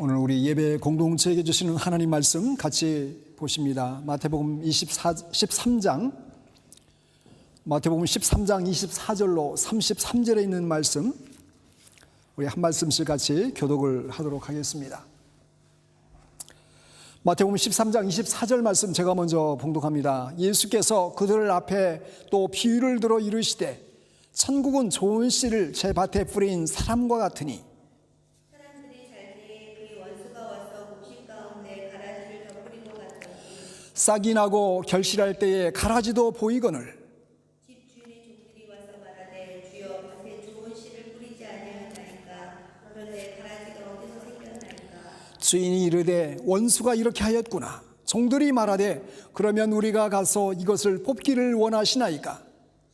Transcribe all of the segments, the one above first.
오늘 우리 예배 공동체에게 주시는 하나님 말씀 같이 보십니다. 마태복음 13장 마태복음 13장 24절로 33절에 있는 말씀, 우리 한 말씀씩 같이 교독을 하도록 하겠습니다. 마태복음 13장 24절 말씀 제가 먼저 봉독합니다. 예수께서 그들 앞에 또 비유를 들어 이르시되 천국은 좋은 씨를 제 밭에 뿌린 사람과 같으니 싹이 나고 결실할 때에 가라지도 보이거늘 집 주인의 종들이 와서 말하되 주여 밭에 좋은 씨를 뿌리지 아니하였나이까. 그런데 가라지가 어디서 생겼나이까. 주인이 이르되 원수가 이렇게 하였구나. 종들이 말하되 그러면 우리가 가서 이것을 뽑기를 원하시나이까.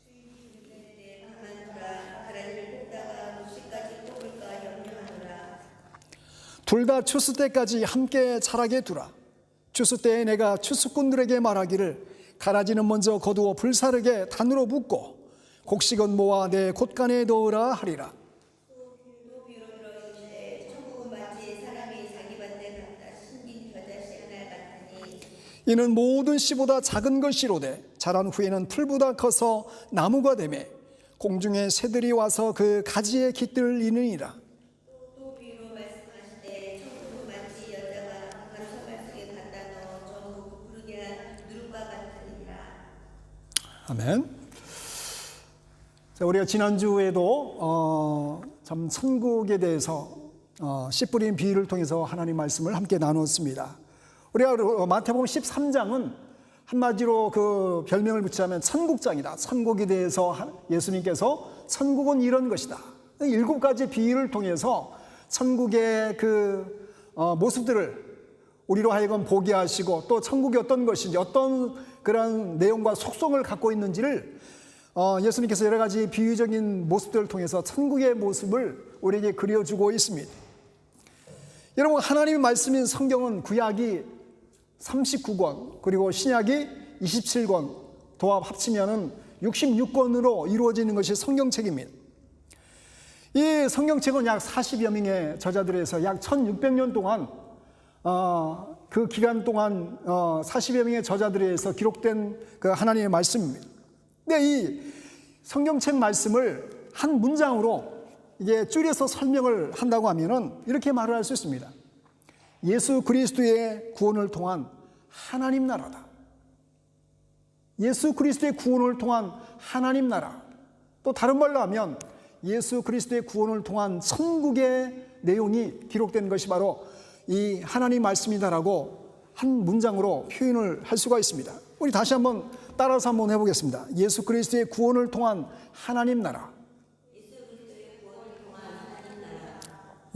주인이 이르되 가만두라. 가라지를 뽑다가 묵시까지 뽑을까 염려하노라. 둘 다 추수 때까지 함께 자라게 두라. 추수 때에 내가 추수꾼들에게 말하기를 가라지는 먼저 거두어 불사르게 단으로 묶고 곡식은 모아 내 곶간에 넣으라 하리라. 또 비유로 들어 이르되 천국은 마치 사람이 자기 밭에 갖다 심긴 겨자씨 하나 같으니 이는 모든 씨보다 작은 것이로되 자란 후에는 풀보다 커서 나무가 되매 공중의 새들이 와서 그 가지에 깃들을 이느니라. 또 비유로 말씀하시되 천국은 마치 여자가 가루젓갈 속에 갖다 넣어 전부 부르게 한 누룩과 같으니라. 아멘. 자, 우리가 지난주에도 참 천국에 대해서 씨 뿌린 비유를 통해서 하나님 말씀을 함께 나눴습니다. 우리가 마태복음 13장은 한마디로 그 별명을 붙이자면 천국장이다. 천국에 대해서 예수님께서 천국은 이런 것이다. 7가지 비유를 통해서 천국의 그 모습들을 우리로 하여금 보게 하시고 또 천국이 어떤 것인지 어떤 그런 내용과 속성을 갖고 있는지를 예수님께서 여러 가지 비유적인 모습들을 통해서 천국의 모습을 우리에게 그려주고 있습니다. 여러분, 하나님의 말씀인 성경은 구약이 39권 그리고 신약이 27권 도합 합치면은 66권으로 이루어지는 것이 성경책입니다. 이 성경책은 약 40여 명의 저자들에서 약 1600년 동안 그 기간 동안 40여 명의 저자들에 의해서 기록된 그 하나님의 말씀입니다. 근데 이 성경책 말씀을 한 문장으로 이게 줄여서 설명을 한다고 하면은 이렇게 말을 할 수 있습니다. 예수 그리스도의 구원을 통한 하나님 나라다. 예수 그리스도의 구원을 통한 하나님 나라. 또 다른 말로 하면 예수 그리스도의 구원을 통한 천국의 내용이 기록된 것이 바로 이 하나님 말씀이다라고 한 문장으로 표현을 할 수가 있습니다. 우리 다시 한번 따라서 한번 해보겠습니다. 예수 그리스도의 구원을 통한 하나님 나라.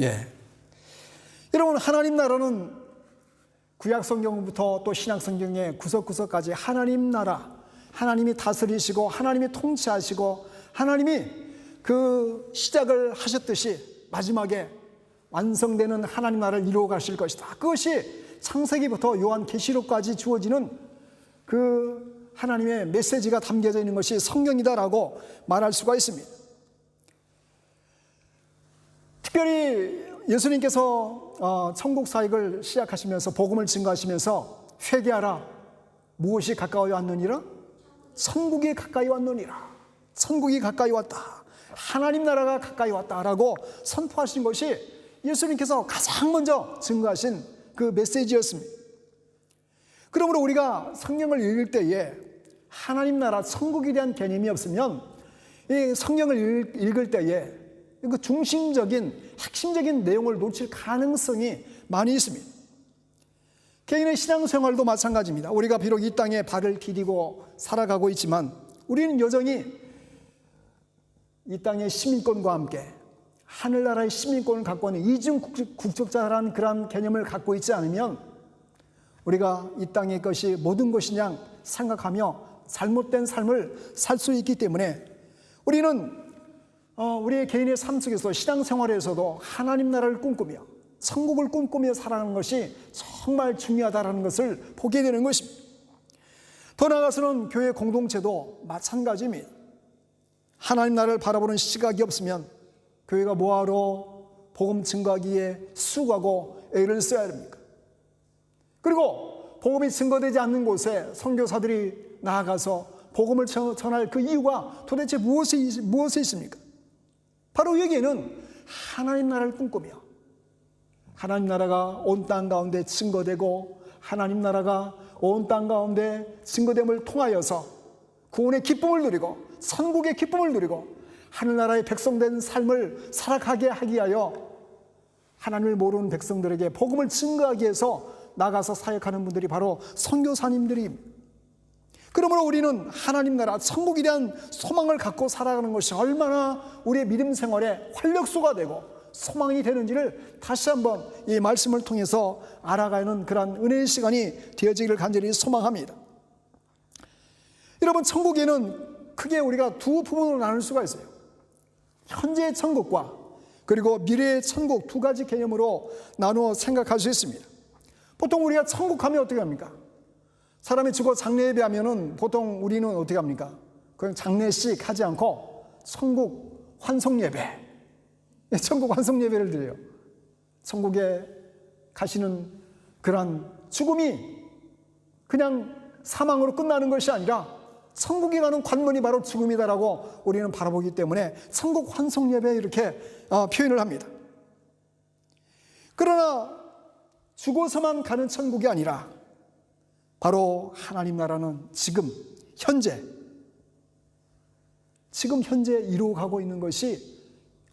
예. 여러분, 하나님 나라는 구약 성경부터 또 신약 성경의 구석구석까지 하나님 나라, 하나님이 다스리시고 하나님이 통치하시고 하나님이 그 시작을 하셨듯이 마지막에 완성되는 하나님 나라를 이루어 가실 것이다. 그것이 창세기부터 요한계시록까지 주어지는 그 하나님의 메시지가 담겨져 있는 것이 성경이다라고 말할 수가 있습니다. 특별히 예수님께서 천국 사역을 시작하시면서 복음을 증거하시면서 회개하라. 무엇이 가까이 왔느니라? 천국이 가까이 왔느니라. 천국이 가까이 왔다. 하나님 나라가 가까이 왔다라고 선포하신 것이 예수님께서 가장 먼저 증거하신 그 메시지였습니다. 그러므로 우리가 성경을 읽을 때에 하나님 나라 천국에 대한 개념이 없으면 이 성경을 읽을 때에 그 중심적인 핵심적인 내용을 놓칠 가능성이 많이 있습니다. 개인의 신앙생활도 마찬가지입니다. 우리가 비록 이 땅에 발을 디디고 살아가고 있지만 우리는 여전히 이 땅의 시민권과 함께 하늘나라의 시민권을 갖고 있는 이중 국적자라는 그런 개념을 갖고 있지 않으면 우리가 이 땅의 것이 모든 것이냐 생각하며 잘못된 삶을 살 수 있기 때문에 우리는 우리의 개인의 삶 속에서 신앙생활에서도 하나님 나라를 꿈꾸며 천국을 꿈꾸며 살아가는 것이 정말 중요하다는 것을 보게 되는 것입니다. 더 나아가서는 교회 공동체도 마찬가지입니다. 하나님 나라를 바라보는 시각이 없으면 교회가 뭐하러 복음 증거하기에 수고하고 애를 써야 됩니까? 그리고 복음이 증거되지 않는 곳에 선교사들이 나아가서 복음을 전할 그 이유가 도대체 무엇에 있습니까? 바로 여기에는 하나님 나라를 꿈꾸며 하나님 나라가 온 땅 가운데 증거되고 하나님 나라가 온 땅 가운데 증거됨을 통하여서 구원의 기쁨을 누리고 천국의 기쁨을 누리고 하늘나라의 백성된 삶을 살아가게 하기 위하여 하나님을 모르는 백성들에게 복음을 증거하기 위해서 나가서 사역하는 분들이 바로 선교사님들입니다. 그러므로 우리는 하나님 나라 천국에 대한 소망을 갖고 살아가는 것이 얼마나 우리의 믿음 생활에 활력소가 되고 소망이 되는지를 다시 한번 이 말씀을 통해서 알아가는 그런 은혜의 시간이 되어지기를 간절히 소망합니다. 여러분, 천국에는 크게 우리가 두 부분으로 나눌 수가 있어요. 현재의 천국과 그리고 미래의 천국, 두 가지 개념으로 나누어 생각할 수 있습니다. 보통 우리가 천국 하면 어떻게 합니까? 사람이 죽어 장례 예배하면은 보통 우리는 어떻게 합니까? 그냥 장례식 하지 않고 천국 환송 예배, 천국 환송 예배를 드려요. 천국에 가시는 그런 죽음이 그냥 사망으로 끝나는 것이 아니라 천국에 가는 관문이 바로 죽음이다라고 우리는 바라보기 때문에 천국 환송 예배 이렇게 표현을 합니다. 그러나 죽어서만 가는 천국이 아니라 바로 하나님 나라는 지금 현재 이루어가고 있는 것이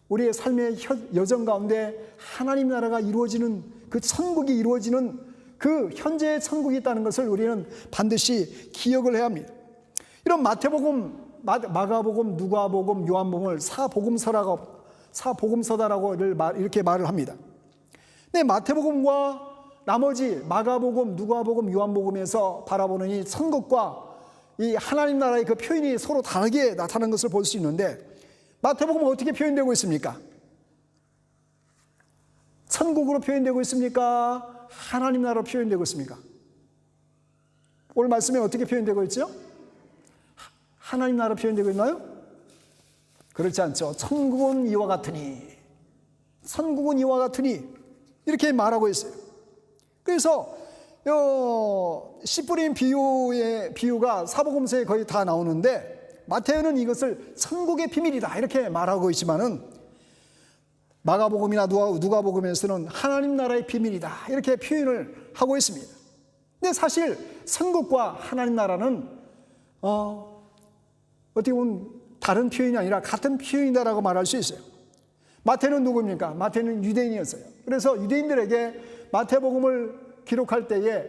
우리의 삶의 여정 가운데 하나님 나라가 이루어지는 그 천국이 이루어지는 그 현재의 천국이 있다는 것을 우리는 반드시 기억을 해야 합니다. 이런 마태복음, 마가복음, 누가복음, 요한복음을 사복음서다라고 이렇게 말을 합니다. 근데 마태복음과 나머지 마가복음, 누가복음, 요한복음에서 바라보는 이 천국과 이 하나님 나라의 그 표현이 서로 다르게 나타나는 것을 볼 수 있는데, 마태복음은 어떻게 표현되고 있습니까? 천국으로 표현되고 있습니까? 하나님 나라로 표현되고 있습니까? 오늘 말씀에 어떻게 표현되고 있죠? 하나님 나라로 표현되고 있나요? 그렇지 않죠. 천국은 이와 같으니, 천국은 이와 같으니 이렇게 말하고 있어요. 그래서 씨 뿌린 비유가 사복음서에 거의 다 나오는데, 마태는 이것을 천국의 비밀이다 이렇게 말하고 있지만은 마가복음이나 누가복음에서는 하나님 나라의 비밀이다 이렇게 표현을 하고 있습니다. 근데 사실 천국과 하나님 나라는 어떻게 보면 다른 표현이 아니라 같은 표현이다라고 말할 수 있어요. 마태는 누구입니까? 마태는 유대인이었어요. 그래서 유대인들에게 마태복음을 기록할 때에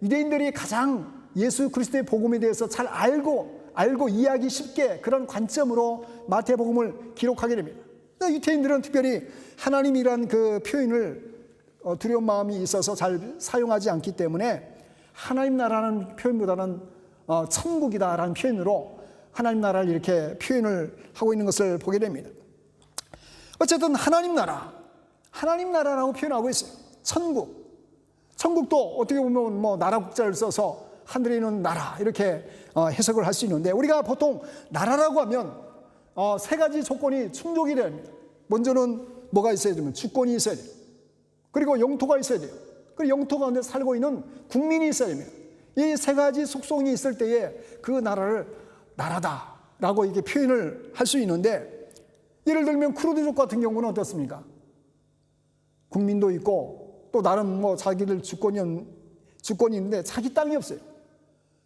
유대인들이 가장 예수 그리스도의 복음에 대해서 잘 알고 이해하기 쉽게 그런 관점으로 마태복음을 기록하게 됩니다. 유대인들은 특별히 하나님이란 그 표현을 두려운 마음이 있어서 잘 사용하지 않기 때문에 하나님 나라는 표현보다는 천국이다라는 표현으로 하나님 나라를 이렇게 표현을 하고 있는 것을 보게 됩니다. 어쨌든 하나님 나라라고 표현하고 있어요. 천국도 어떻게 보면 뭐 나라 국자를 써서 하늘에 있는 나라 이렇게 해석을 할 수 있는데, 우리가 보통 나라라고 하면 세 가지 조건이 충족이 돼야 합니다. 먼저는 뭐가 있어야 되면 주권이 있어야 돼요. 그리고 영토가 있어야 돼요. 그리고 영토 가운데 살고 있는 국민이 있어야 됩니다. 이 세 가지 속성이 있을 때에 그 나라를 나라다라고 이렇게 표현을 할 수 있는데, 예를 들면 쿠르드족 같은 경우는 어떻습니까? 국민도 있고 또 나름 뭐 자기들 주권이 있는데 자기 땅이 없어요.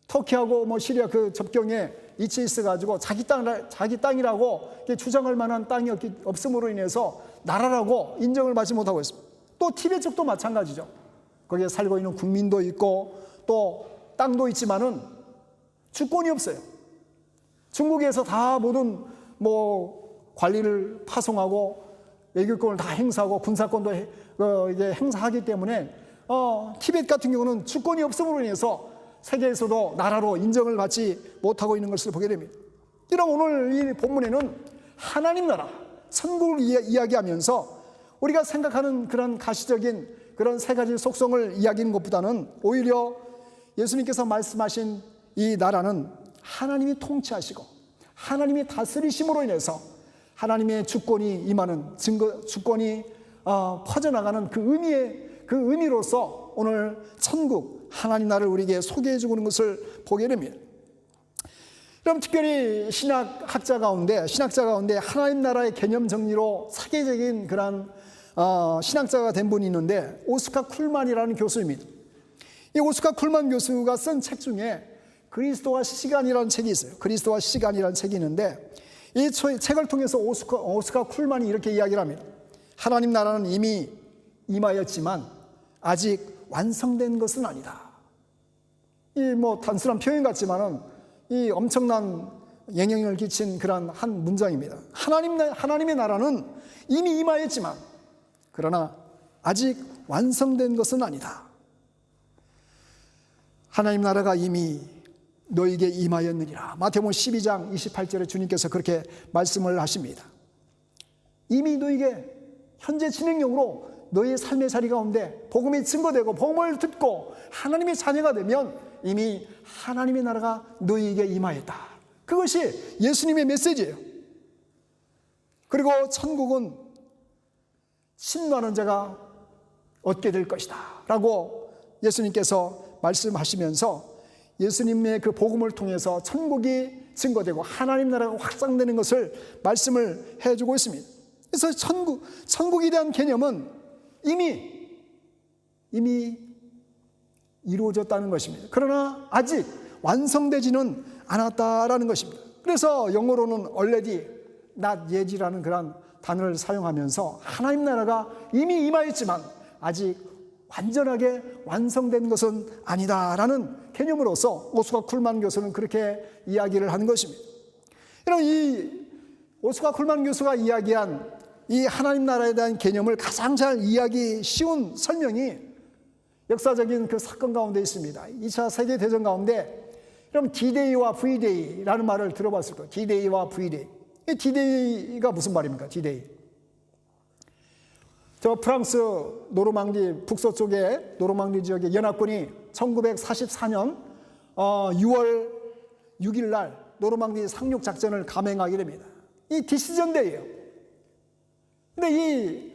터키하고 뭐 시리아 그 접경에 위치해 있어가지고 자기 땅이라고 주장할 만한 땅이 없음으로 인해서 나라라고 인정을 받지 못하고 있습니다. 또 티베트 쪽도 마찬가지죠. 거기에 살고 있는 국민도 있고 또 땅도 있지만은 주권이 없어요. 중국에서 다 모든 뭐 관리를 파송하고 외교권을 다 행사하고 군사권도 이제 행사하기 때문에 티베트 같은 경우는 주권이 없음으로 인해서 세계에서도 나라로 인정을 받지 못하고 있는 것을 보게 됩니다. 이런 오늘 이 본문에는 하나님 나라, 천국을 이야기하면서 우리가 생각하는 그런 가시적인 그런 세 가지 속성을 이야기하는 것보다는 오히려 예수님께서 말씀하신 이 나라는 하나님이 통치하시고 하나님이 다스리심으로 인해서 하나님의 주권이 임하는 주권이 퍼져나가는 그 의미의 그 의미로서 오늘 천국, 하나님 나라를 우리에게 소개해 주고 있는 것을 보게 됩니다. 그럼 특별히 신학자 가운데 하나님 나라의 개념 정리로 사계적인 그런 신학자가 된 분이 있는데 오스카 쿨만이라는 교수입니다. 이 오스카 쿨만 교수가 쓴 책 중에 그리스도와 시간이라는 책이 있어요. 그리스도와 시간이라는 책이 있는데 이 책을 통해서 오스카 쿨만이 이렇게 이야기를 합니다. 하나님 나라는 이미 임하였지만 아직 완성된 것은 아니다. 이 뭐 단순한 표현 같지만은 이 엄청난 영향을 끼친 그런 한 문장입니다. 하나님의 나라는 이미 임하였지만 그러나 아직 완성된 것은 아니다. 하나님 나라가 이미 너에게 임하였느니라. 마태복음 12장 28절에 주님께서 그렇게 말씀을 하십니다. 이미 너에게 현재 진행형으로 너의 삶의 자리 가운데 복음이 증거되고 복음을 듣고 하나님의 자녀가 되면 이미 하나님의 나라가 너에게 임하였다. 그것이 예수님의 메시지예요. 그리고 천국은 신노하는 자가 얻게 될 것이다 라고 예수님께서 말씀하시면서 예수님의 그 복음을 통해서 천국이 증거되고 하나님 나라가 확장되는 것을 말씀을 해주고 있습니다. 그래서 천국에 대한 개념은 이미 이루어졌다는 것입니다. 그러나 아직 완성되지는 않았다라는 것입니다. 그래서 영어로는 already, not yet이라는 그런 단어를 사용하면서 하나님 나라가 이미 임하였지만 아직 완전하게 완성된 것은 아니다라는 개념으로서 오스카 쿨만 교수는 그렇게 이야기를 하는 것입니다. 여러분, 이 오스카 쿨만 교수가 이야기한 이 하나님 나라에 대한 개념을 가장 잘 이해하기 쉬운 설명이 역사적인 그 사건 가운데 있습니다. 2차 세계대전 가운데 그럼 D-Day와 V-Day라는 말을 들어봤을 거예요. D-Day와 V-Day. 이 D-Day가 무슨 말입니까? D-Day. 저 프랑스 노르망디 북서쪽의 노르망디 지역의 연합군이 1944년 6월 6일 날 노르망디 상륙 작전을 감행하게 됩니다. 이 디시전 데이예요. 근데 이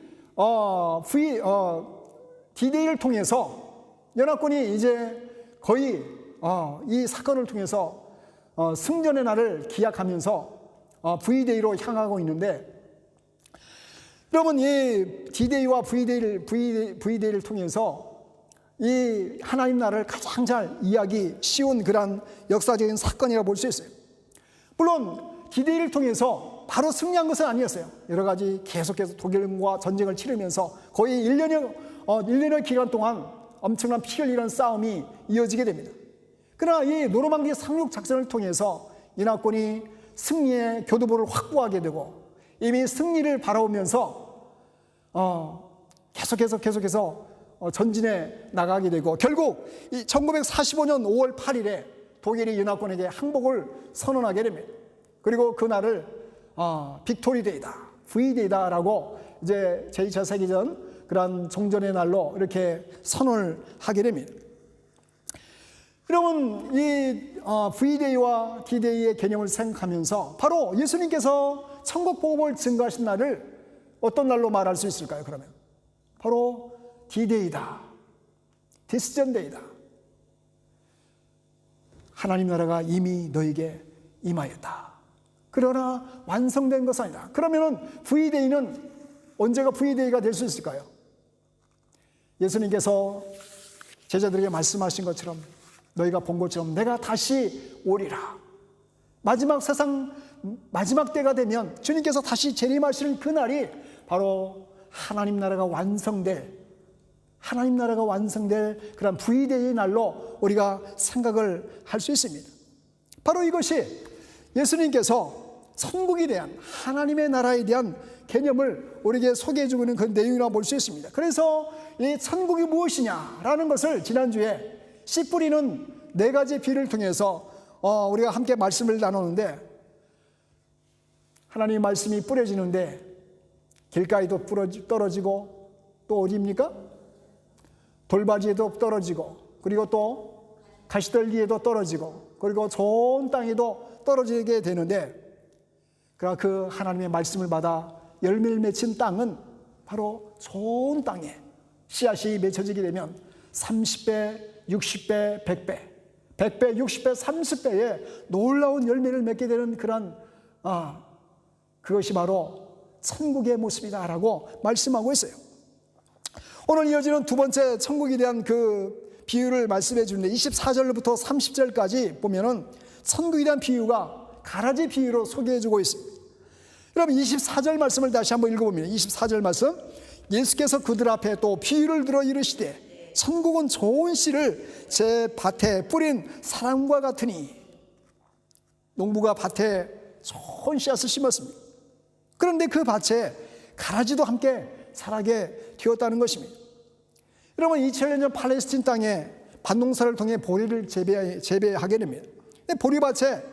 D-Day를 통해서 연합군이 이제 거의 이 사건을 통해서 승전의 날을 기약하면서 V-Day로 향하고 있는데, 여러분 이 D-Day와 V-Day를 통해서 이 하나님 나라를 가장 잘 이해하기 쉬운 그런 역사적인 사건이라고 볼 수 있어요. 물론 D-Day를 통해서 바로 승리한 것은 아니었어요. 여러 가지 계속해서 독일과 전쟁을 치르면서 거의 1년여 기간 동안 엄청난 피 흘리는 싸움이 이어지게 됩니다. 그러나 이 노르망디 상륙 작전을 통해서 연합군이 승리의 교두보를 확보하게 되고 이미 승리를 바라보면서 계속해서 전진해 나가게 되고 결국 1945년 5월 8일에 독일이 연합군에게 항복을 선언하게 됩니다. 그리고 그날을 빅토리 데이다, V-Day다라고 이제 제2차 세계전 그런 종전의 날로 이렇게 선언을 하게 됩니다. 여러분 이 V-Day와 D-Day의 개념을 생각하면서 바로 예수님께서 천국 복음을 증거하신 날을 어떤 날로 말할 수 있을까요? 그러면 바로 D-Day다, 디시전 데이다. 하나님 나라가 이미 너에게 임하였다. 그러나 완성된 것은 아니다. 그러면은 V-Day는 언제가 V-Day가 될 수 있을까요? 예수님께서 제자들에게 말씀하신 것처럼 너희가 본 것처럼 내가 다시 오리라. 세상 마지막 때가 되면 주님께서 다시 재림하시는 그날이 바로 하나님 나라가 완성될 그런 V-Day의 날로 우리가 생각을 할 수 있습니다. 바로 이것이 예수님께서 천국에 대한 하나님의 나라에 대한 개념을 우리에게 소개해 주고 있는 그 내용이라고 볼 수 있습니다. 그래서 이 천국이 무엇이냐라는 것을 지난주에 씨 뿌리는 4가지 비를 통해서 우리가 함께 말씀을 나누는데, 하나님의 말씀이 뿌려지는데 길가에도 떨어지고 또 어디입니까? 돌바지에도 떨어지고 그리고 또 가시떨기에도 떨어지고 그리고 좋은 땅에도 떨어지게 되는데, 그러나 그 하나님의 말씀을 받아 열매를 맺힌 땅은 바로 좋은 땅에 씨앗이 맺혀지게 되면 30배, 60배, 100배, 100배, 60배, 30배의 놀라운 열매를 맺게 되는 그런 그것이 바로 천국의 모습이다라고 말씀하고 있어요. 오늘 이어지는 두 번째 천국에 대한 그 비유를 말씀해 주는데 24절부터 30절까지 보면은 천국에 대한 비유가 가라지 비유로 소개해 주고 있습니다. 여러분 24절 말씀을 다시 한번 읽어보면 24절 말씀, 예수께서 그들 앞에 또 비유를 들어 이르시되 천국은 좋은 씨를 제 밭에 뿌린 사람과 같으니, 농부가 밭에 좋은 씨앗을 심었습니다. 그런데 그 밭에 가라지도 함께 자라게 되었다는 것입니다. 여러분 2000년 전 팔레스틴 땅에 밭농사를 통해 보리를 재배하게 됩니다. 근데 보리밭에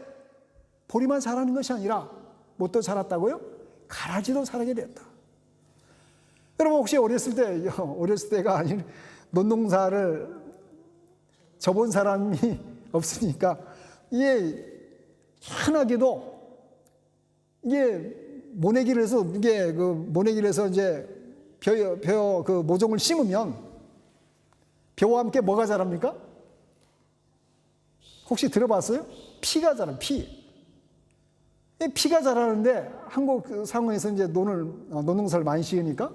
보리만 자라는 것이 아니라 뭣도 자랐다고요? 가라지도 자라게 되었다. 여러분 혹시 어렸을 때가 아닌 논농사를 접은 사람이 없으니까 이게 희한하게도 이게 모내기를 해서 이제 그 모종을 심으면 벼와 함께 뭐가 자랍니까? 혹시 들어봤어요? 피가 자라요. 피가 자라는데 한국 그 상황에서 이제 논농사를 많이 지으니까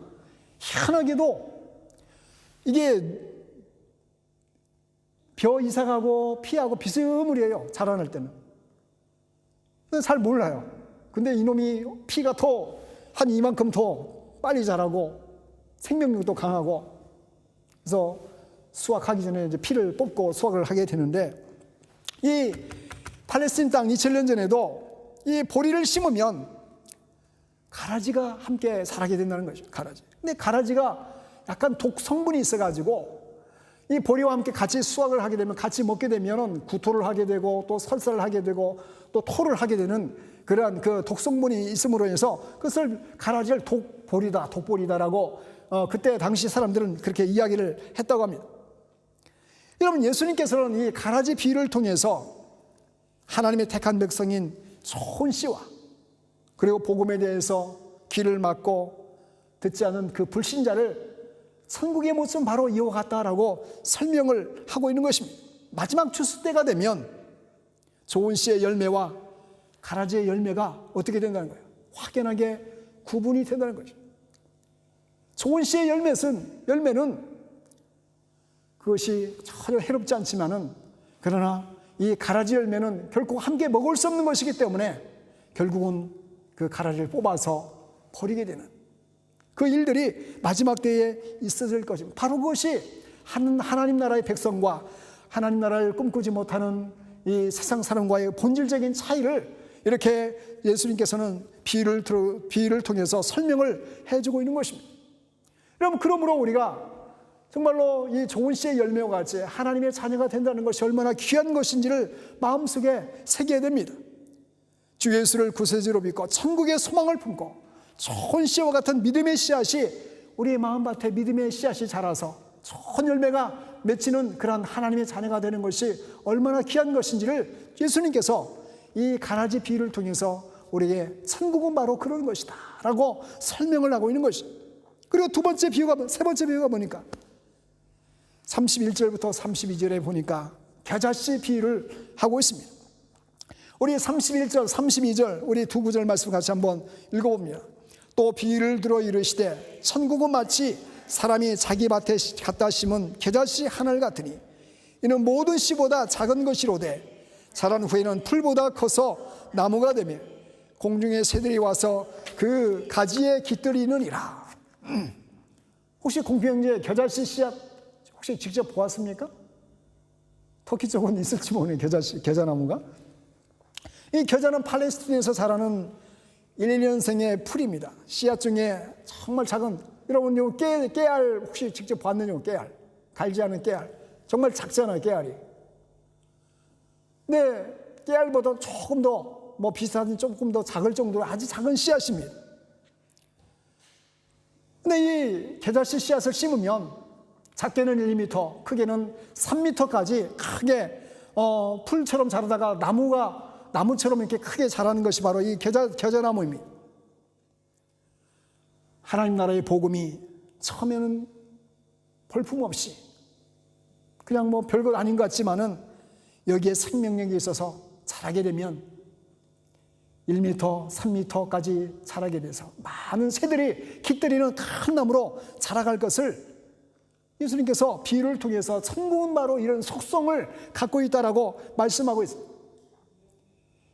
희한하게도 이게 벼 이삭하고 피하고 비스무리해요. 자라날 때는. 잘 몰라요. 근데 이놈이 피가 한 이만큼 더 빨리 자라고 생명력도 강하고, 그래서 수확하기 전에 이제 피를 뽑고 수확을 하게 되는데, 이 팔레스틴 땅 2000년 전에도 이 보리를 심으면 가라지가 함께 자라게 된다는 거죠. 가라지. 근데 가라지가 약간 독 성분이 있어가지고 이 보리와 함께 같이 수확을 하게 되면, 같이 먹게 되면 구토를 하게 되고 또 설사를 하게 되고 또 토를 하게 되는 그러한 그 독성분이 있음으로 해서 그것을 가라지를 독보리다라고 그때 당시 사람들은 그렇게 이야기를 했다고 합니다. 여러분 예수님께서는 이 가라지 비유를 통해서 하나님의 택한 백성인 좋은 씨와 그리고 복음에 대해서 귀를 막고 듣지 않은 그 불신자를 천국의 모습은 바로 이와 같다라고 설명을 하고 있는 것입니다. 마지막 추수 때가 되면 좋은 씨의 열매와 가라지의 열매가 어떻게 된다는 거예요? 확연하게 구분이 된다는 거죠. 좋은 씨의 열매는 그것이 전혀 해롭지 않지만은, 그러나 이 가라지 열매는 결코 함께 먹을 수 없는 것이기 때문에 결국은 그 가라지를 뽑아서 버리게 되는 그 일들이 마지막 때에 있어질 것입니다. 바로 그것이 하나님 나라의 백성과 하나님 나라를 꿈꾸지 못하는 이 세상 사람과의 본질적인 차이를 이렇게 예수님께서는 비유를 통해서 설명을 해주고 있는 것입니다. 여러분, 그러므로 우리가 정말로 이 좋은 씨의 열매와 같이 하나님의 자녀가 된다는 것이 얼마나 귀한 것인지를 마음속에 새겨야 됩니다. 주 예수를 구세주로 믿고 천국의 소망을 품고 좋은 씨와 같은 믿음의 씨앗이 우리의 마음밭에 믿음의 씨앗이 자라서 좋은 열매가 맺히는 그런 하나님의 자녀가 되는 것이 얼마나 귀한 것인지를 예수님께서 이 가라지 비유를 통해서 우리에게 천국은 바로 그런 것이다 라고 설명을 하고 있는 것이죠. 그리고 세 번째 비유가 뭐니까 31절부터 32절에 보니까 겨자씨 비유를 하고 있습니다. 우리 31절, 32절 우리 두 구절 말씀 같이 한번 읽어봅니다. 또 비유를 들어 이르시되 천국은 마치 사람이 자기 밭에 갖다 심은 겨자씨 하늘 같으니 이는 모든 씨보다 작은 것이로되 자란 후에는 풀보다 커서 나무가 되며 공중의 새들이 와서 그 가지에 깃들이느니라. 혹시 공평제 겨자씨 씨앗 혹시 직접 보았습니까? 터키 쪽은 있을지 모르는 겨자나무가. 이 겨자는 팔레스틴에서 자라는 1년생의 풀입니다. 씨앗 중에 정말 작은, 여러분 요 깨알 혹시 직접 봤느냐고. 깨알, 갈지 않은 깨알, 정말 작잖아요. 깨알이. 근데 깨알보다 조금 더 비슷한 조금 더 작을 정도로 아주 작은 씨앗입니다. 근데 이 겨자씨 씨앗을 심으면 작게는 1m, 크게는 3m까지 크게 풀처럼 자라다가 나무처럼 이렇게 크게 자라는 것이 바로 이 겨자나무입니다. 하나님 나라의 복음이 처음에는 볼품없이 그냥 뭐 별것 아닌 것 같지만은 여기에 생명력이 있어서 자라게 되면 1m, 3m까지 자라게 돼서 많은 새들이 깃들이는 큰 나무로 자라갈 것을 예수님께서 비유를 통해서 천국은 바로 이런 속성을 갖고 있다라고 말씀하고 있습니다.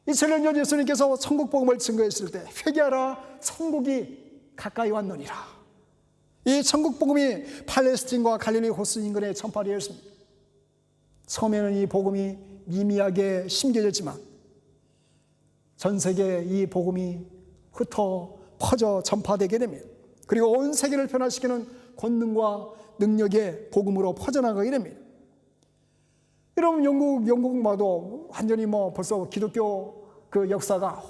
2000년 전 예수님께서 천국 복음을 증거했을 때 회개하라 천국이 가까이 왔느니라. 이 천국 복음이 팔레스틴과 갈릴리 호수 인근에 전파되었습니다. 처음에는 이 복음이 미미하게 심겨졌지만 전 세계에 이 복음이 흩어 퍼져 전파되게 됩니다. 그리고 온 세계를 변화시키는 권능과 능력의 복음으로 퍼져나가게 됩니다. 여러분 영국마도 완전히 벌써 기독교 그 역사가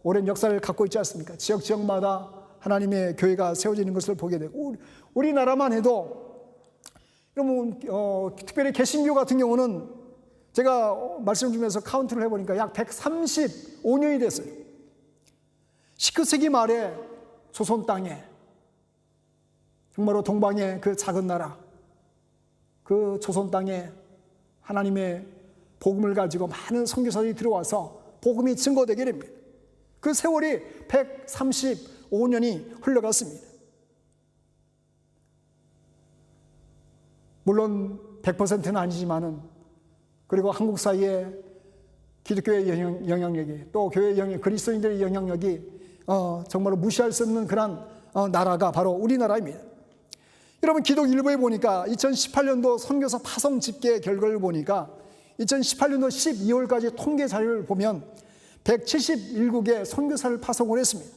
오랜 역사를 갖고 있지 않습니까? 지역마다 하나님의 교회가 세워지는 것을 보게 되고 우리나라만 해도 여러분 특별히 개신교 같은 경우는 제가 말씀 주면서 카운트를 해보니까 약 135년이 됐어요. 19세기 말에 조선 땅에 정말로 동방의 그 작은 나라 그 조선 땅에 하나님의 복음을 가지고 많은 선교사들이 들어와서 복음이 증거되게 됩니다. 그 세월이 135년이 흘러갔습니다. 물론 100%는 아니지만은 그리고 한국 사이에 기독교의 영향력이 또 교회의 영향, 그리스도인들의 영향력이 정말로 무시할 수 없는 그런 나라가 바로 우리나라입니다. 여러분 기독일보에 보니까 2018년도 선교사 파송 집계 결과를 보니까 2018년도 12월까지 통계 자료를 보면 177국에 선교사를 파송을 했습니다.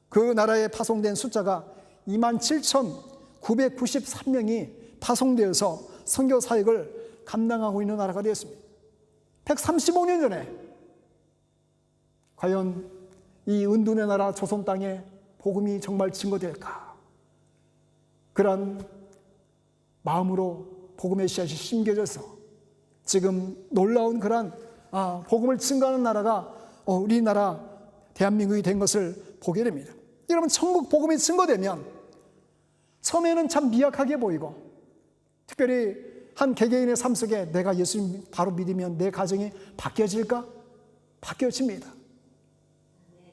그 나라에 파송된 숫자가 27,993명이 파송되어서 선교 사역을 감당하고 있는 나라가 되었습니다. 135년 전에 과연 이 은둔의 나라 조선 땅에 복음이 정말 증거될까? 그런 마음으로 복음의 씨앗이 심겨져서 지금 놀라운 그런 복음을 증거하는 나라가 우리나라 대한민국이 된 것을 보게 됩니다. 여러분 천국 복음이 증거되면 처음에는 참 미약하게 보이고 특별히 한 개개인의 삶 속에 내가 예수님 바로 믿으면 내 가정이 바뀌어질까? 바뀌어집니다.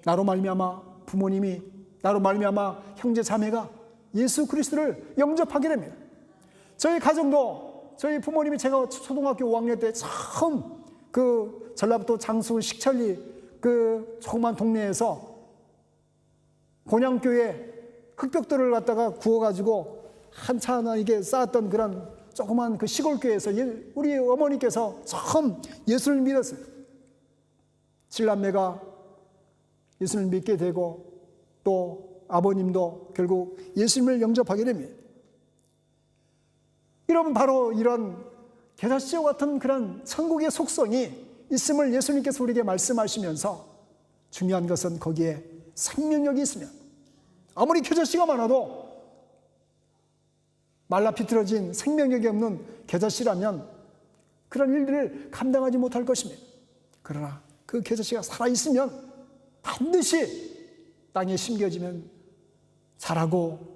나로 말미암아 부모님이 나로 말미암아 형제 자매가 예수 그리스도를 영접하게 됩니다. 저희 가정도 저희 부모님이 제가 초등학교 5학년 때 처음 그 전라북도 장수 식천리 그 조그만 동네에서 곤양교회 흙벽돌을 갖다가 구워가지고 한참 이게 쌓았던 그런 조그만 그 시골교회에서 우리 어머니께서 처음 예수를 믿었어요. 7남매가 예수를 믿게 되고 또 아버님도 결국 예수님을 영접하게 됩니다. 여러분 바로 이런 겨자씨와 같은 그런 천국의 속성이 있음을 예수님께서 우리에게 말씀하시면서 중요한 것은 거기에 생명력이 있으면 아무리 겨자씨가 많아도 말라 비틀어진 생명력이 없는 겨자씨라면 그런 일들을 감당하지 못할 것입니다. 그러나 그 겨자씨가 살아있으면 반드시 땅에 심겨지면 자라고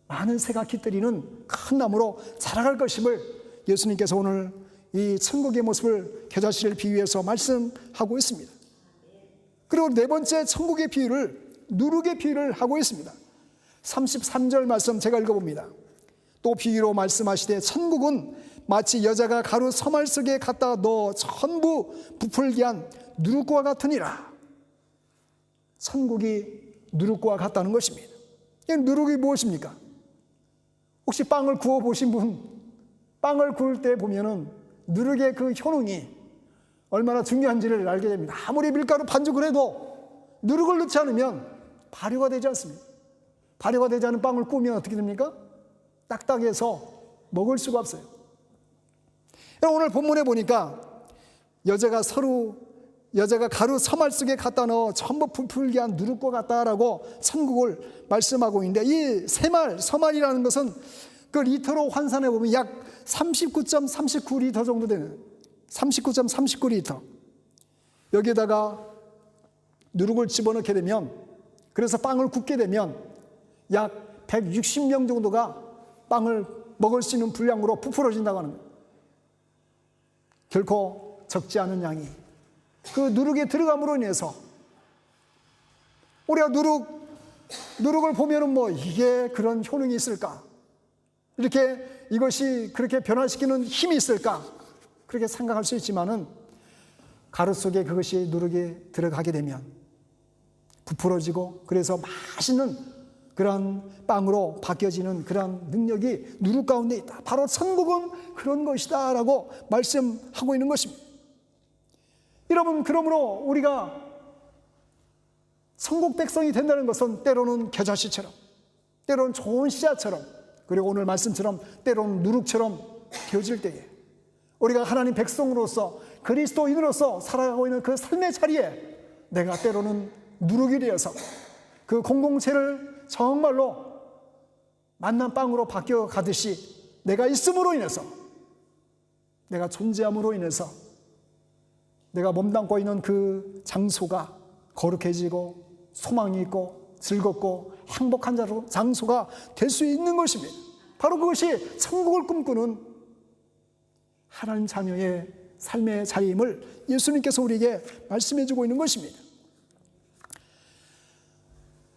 많은 새가 깃들이는 큰 나무로 자라갈 것임을 예수님께서 오늘 이 천국의 모습을 겨자씨를 비유해서 말씀하고 있습니다. 그리고 네 번째 천국의 비유를 누룩의 비유를 하고 있습니다. 33절 말씀 제가 읽어봅니다. 또 비유로 말씀하시되 천국은 마치 여자가 가루 서말 속에 갖다 넣어 전부 부풀게 한 누룩과 같으니라. 천국이 누룩과 같다는 것입니다. 이 누룩이 무엇입니까? 혹시 빵을 구워 보신 분, 빵을 구울 때 보면은 누룩의 그 효능이 얼마나 중요한지를 알게 됩니다. 아무리 밀가루 반죽을 해도 누룩을 넣지 않으면 발효가 되지 않습니다. 발효가 되지 않은 빵을 구우면 어떻게 됩니까? 딱딱해서 먹을 수가 없어요. 오늘 본문에 보니까 여자가 가루 서말 속에 갖다 넣어 전부 부풀게 한 누룩과 같다라고 천국을 말씀하고 있는데 이 서말이라는 것은 그 리터로 환산해 보면 약 39.39리터 정도 되는 39.39리터. 여기에다가 누룩을 집어넣게 되면 그래서 빵을 굽게 되면 약 160명 정도가 빵을 먹을 수 있는 분량으로 부풀어진다고 하는 거예요. 결코 적지 않은 양이 그 누룩에 들어감으로 인해서 우리가 누룩을 보면은 뭐 이게 그런 효능이 있을까? 이렇게 이것이 그렇게 변화시키는 힘이 있을까? 그렇게 생각할 수 있지만은 가루 속에 그것이 누룩이 들어가게 되면 부풀어지고 그래서 맛있는 그런 빵으로 바뀌어지는 그런 능력이 누룩 가운데 있다. 바로 천국은 그런 것이다 라고 말씀하고 있는 것입니다. 여러분, 그러므로 우리가 천국 백성이 된다는 것은 때로는 겨자씨처럼, 때로는 좋은 씨앗처럼, 그리고 오늘 말씀처럼 때로는 누룩처럼 되어질 때에 우리가 하나님 백성으로서 그리스도인으로서 살아가고 있는 그 삶의 자리에 내가 때로는 누룩이 되어서 그 공동체를 정말로 만난 빵으로 바뀌어 가듯이 내가 있음으로 인해서, 내가 존재함으로 인해서 내가 몸담고 있는 그 장소가 거룩해지고 소망이 있고 즐겁고 행복한 장소가 될 수 있는 것입니다. 바로 그것이 천국을 꿈꾸는 하나님 자녀의 삶의 자리임을 예수님께서 우리에게 말씀해 주고 있는 것입니다.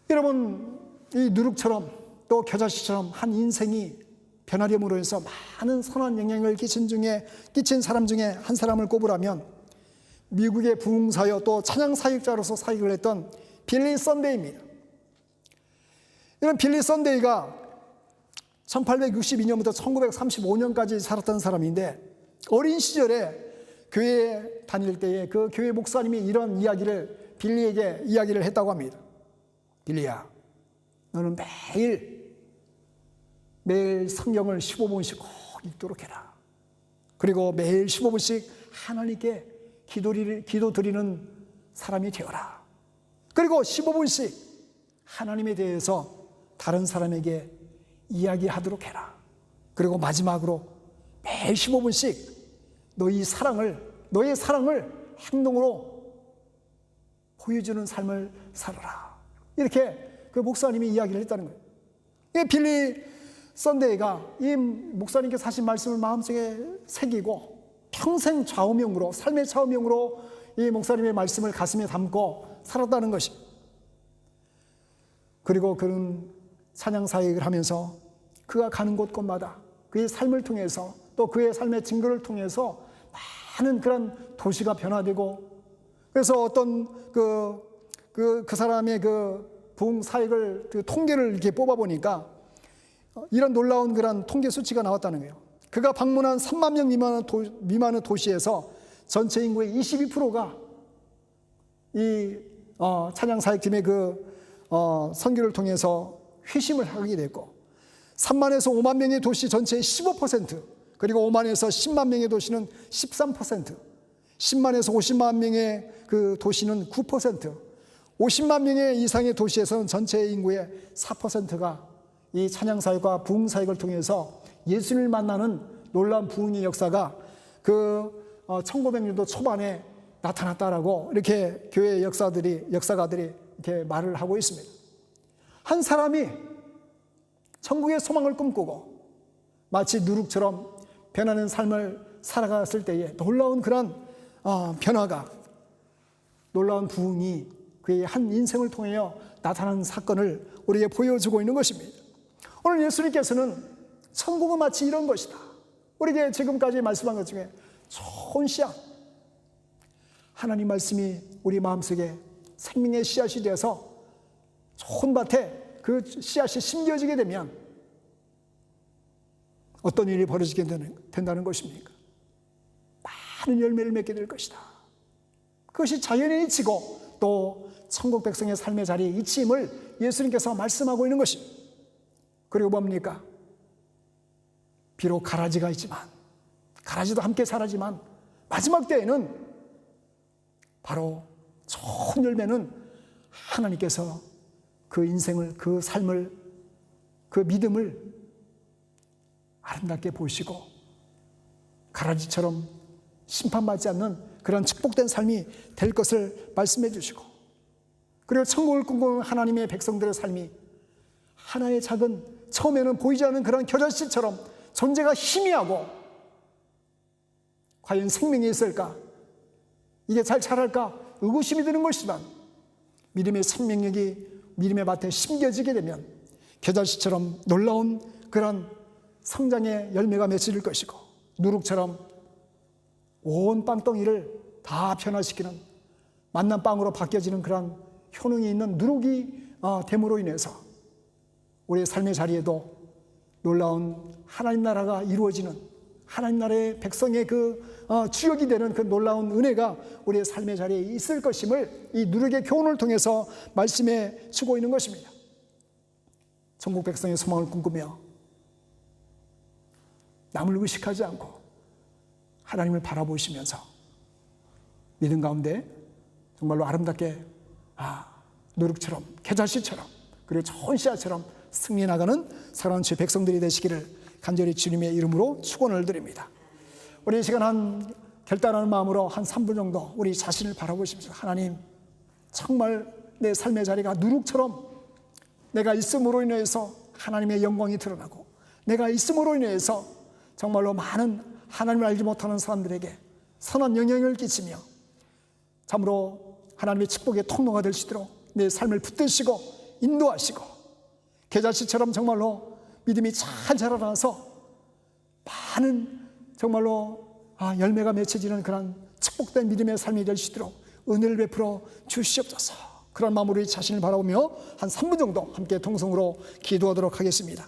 여러분, 이 누룩처럼 또 겨자씨처럼 한 인생이 변화됨으로 해서 많은 선한 영향을 끼친 사람 중에 한 사람을 꼽으라면 미국의 부흥사역 또 찬양 사역자로서 사역을 했던 빌리 선데이입니다. 이런 빌리 선데이가 1862년부터 1935년까지 살았던 사람인데 어린 시절에 교회에 다닐 때에 그 교회 목사님이 이런 이야기를 빌리에게 이야기를 했다고 합니다. 빌리야, 너는 매일 성경을 15분씩 꼭 읽도록 해라. 그리고 매일 15분씩 하나님께 기도 드리는 사람이 되어라. 그리고 15분씩 하나님에 대해서 다른 사람에게 이야기하도록 해라. 그리고 마지막으로 매일 15분씩 너의 사랑을 행동으로 보여주는 삶을 살아라. 이렇게 그 목사님이 이야기를 했다는 거예요. 이 빌리 선데이가 이 목사님께서 하신 말씀을 마음속에 새기고 평생 좌우명으로, 삶의 좌우명으로 이 목사님의 말씀을 가슴에 담고 살았다는 것이. 그리고 그는 찬양 사역을 하면서 그가 가는 곳곳마다 그의 삶을 통해서 또 그의 삶의 증거를 통해서 많은 그런 도시가 변화되고, 그래서 어떤 그 사람의 그 부흥 사역을 그 통계를 이렇게 뽑아 보니까 이런 놀라운 그런 통계 수치가 나왔다는 거예요. 그가 방문한 3만 명 미만의 도시에서 전체 인구의 22%가 이 찬양 사역팀의 그 선교를 통해서 회심을 하게 됐고, 3만에서 5만 명의 도시 전체의 15%, 그리고 5만에서 10만 명의 도시는 13%, 10만에서 50만 명의 그 도시는 9%, 50만 명의 이상의 도시에서는 전체 인구의 4%가 이 찬양사역과 부흥사역을 통해서 예수님을 만나는 놀라운 부흥의 역사가 그 1900년도 초반에 나타났다라고 이렇게 교회 역사가들이 이렇게 말을 하고 있습니다. 한 사람이 천국의 소망을 꿈꾸고 마치 누룩처럼 변하는 삶을 살아갔을 때에 놀라운 그런 변화가, 놀라운 부흥이 그의 한 인생을 통하여 나타나는 사건을 우리에게 보여주고 있는 것입니다. 오늘 예수님께서는 천국은 마치 이런 것이다. 우리에게 지금까지 말씀한 것 중에 좋은 씨앗, 하나님 말씀이 우리 마음속에 생명의 씨앗이 되어서 좋은 밭에 그 씨앗이 심겨지게 되면 어떤 일이 벌어지게 된다는 것입니까? 많은 열매를 맺게 될 것이다. 그것이 자연의 이치고 또 천국 백성의 삶의 자리에 이치임을 예수님께서 말씀하고 있는 것입니다. 그리고 뭡니까? 비록 가라지가 있지만, 가라지도 함께 자라지만 마지막 때에는 바로 좋은 열매는 하나님께서 그 인생을, 그 삶을, 그 믿음을 아름답게 보시고 가라지처럼 심판받지 않는 그런 축복된 삶이 될 것을 말씀해 주시고, 그리고 천국을 꿈꾸는 하나님의 백성들의 삶이 하나의 작은 처음에는 보이지 않는 그런 겨자씨처럼 존재가 희미하고 과연 생명이 있을까? 이게 잘 자랄까? 의구심이 드는 것이지만 믿음의 생명력이 믿음의 밭에 심겨지게 되면 겨자씨처럼 놀라운 그런 성장의 열매가 맺어질 것이고 누룩처럼 온 빵덩이를 다 변화시키는 만난 빵으로 바뀌어지는 그런 효능이 있는 누룩이 됨으로 인해서 우리의 삶의 자리에도 놀라운 하나님 나라가 이루어지는 하나님 나라의 백성의 그 주역이 되는 그 놀라운 은혜가 우리의 삶의 자리에 있을 것임을 이 누룩의 교훈을 통해서 말씀해 주고 있는 것입니다. 천국 백성의 소망을 꿈꾸며 남을 의식하지 않고 하나님을 바라보시면서 믿음 가운데 정말로 아름답게 누룩처럼 겨자씨처럼 그리고 좋은 씨앗처럼 승리해 나가는 사랑하는 주의 백성들이 되시기를 간절히 주님의 이름으로 축원을 드립니다. 우리 이 시간 한 결단하는 마음으로 한 3분 정도 우리 자신을 바라보시면서 하나님 정말 내 삶의 자리가 누룩처럼 내가 있음으로 인해서 하나님의 영광이 드러나고 내가 있음으로 인해서 정말로 많은 하나님을 알지 못하는 사람들에게 선한 영향을 끼치며 참으로 하나님의 축복의 통로가 될 수 있도록 내 삶을 붙드시고 인도하시고 겨자씨처럼 정말로 믿음이 잘 자라나서 많은 정말로 열매가 맺혀지는 그런 축복된 믿음의 삶이 될 수 있도록 은혜를 베풀어 주시옵소서. 그런 마음으로 자신을 바라보며 한 3분 정도 함께 통성으로 기도하도록 하겠습니다.